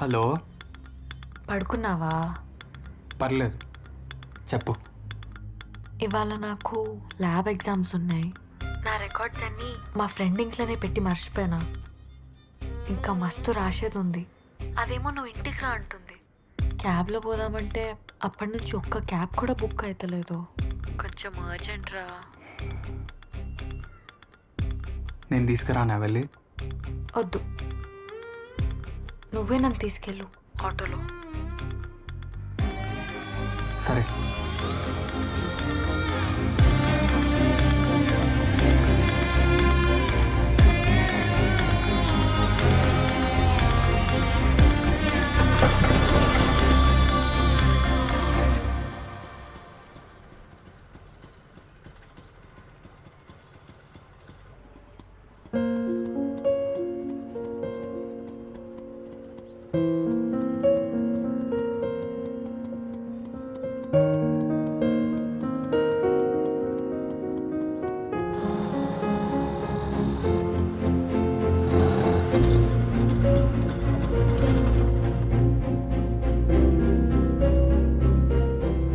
Hello. పడుకున్నావా? పర్లేదు, చెప్పు. ఇవాళ నాకు ల్యాబ్ ఎగ్జామ్స్ ఉన్నాయి. నా రికార్డ్స్ అన్నీ మా ఫ్రెండ్ ఇంట్లోనే పెట్టి మర్చిపోయినా. ఇంకా మస్తు రాసేది ఉంది. అదేమో నువ్వు ఇంటికి రా అంటుంది. క్యాబ్లో పోదామంటే అప్పటి నుంచి ఒక్క క్యాబ్ కూడా బుక్ అవుతలేదు. కొంచెం అర్జెంట్ రా. నేను తీసుకురానా వెళ్ళి? వద్దు, నువ్వే నన్ను తీసుకెళ్ళు ఆటోలో. సరే.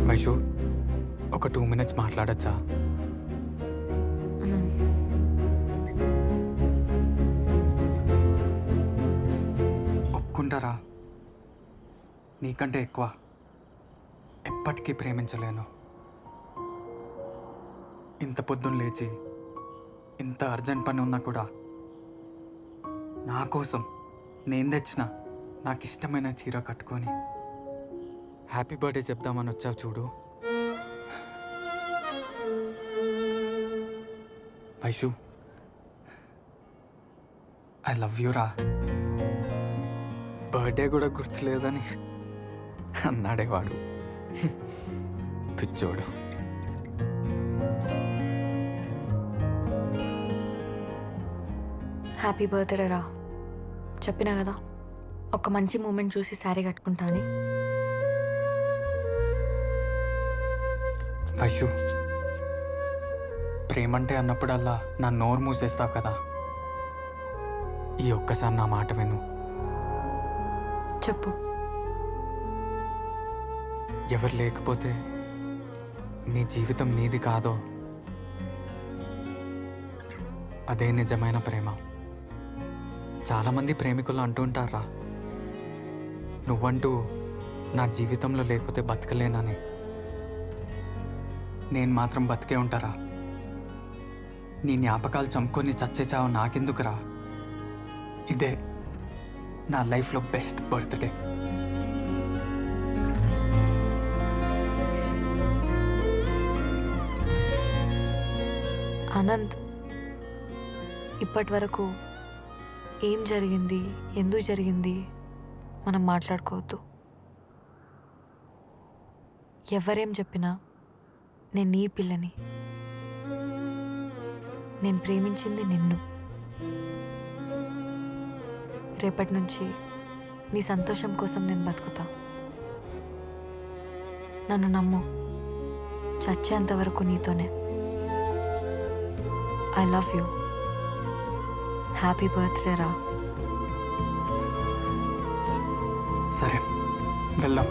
వైషు, ఒక 2 minutes మాట్లాడచ్చా? ఒప్పుకుంటారా? నీకంటే ఎక్కువ ఎప్పటికీ ప్రేమించలేను. ఇంత పొద్దున్న లేచి ఇంత అర్జెంట్ పని ఉన్నా కూడా నా కోసం నేను తెచ్చిన నాకు ఇష్టమైన చీర కట్టుకొని హ్యాపీ బర్త్డే చెప్దామని వచ్చావు చూడు. వైషు, ఐ లవ్ యూ రా. బర్త్డే కూడా గుర్తులేదని అన్నాడేవాడు పిచ్చోడు. హ్యాపీ బర్త్డే రా. చెప్పినా కదా ఒక మంచి మూమెంట్ చూసి శారీ కట్టుకుంటా అని. వైషు, ప్రేమంటే అన్నప్పుడల్లా నా నోరు మూసేస్తావు కదా. ఈ ఒక్కసారి నా మాట విను. చెప్పు. ఎవరు లేకపోతే నీ జీవితం నీది కాదో అదే నిజమైన ప్రేమ. చాలామంది ప్రేమికులు అంటూ ఉంటారా, నువ్వంటూ నా జీవితంలో లేకపోతే బతకలేనని. నేను మాత్రం బతికే ఉంటారా? నీ జ్ఞాపకాలు చంపుకొని చచ్చే చావు నాకెందుకురా? ఇదే నా లైఫ్లో బెస్ట్ బర్త్డే. ఆనంద్, ఇప్పటి వరకు ఏం జరిగింది, ఎందుకు జరిగింది మనం మాట్లాడుకోవద్దు. ఎవరేం చెప్పినా నేను నీ పిల్లని. నేను ప్రేమించింది నిన్ను. రేపటి నుంచి నీ సంతోషం కోసం నేను బతుకుతా. నన్ను నమ్ము, చచ్చేంత వరకు నీతోనే. I love you. Happy birthday రా. సరే, వెళ్దాం.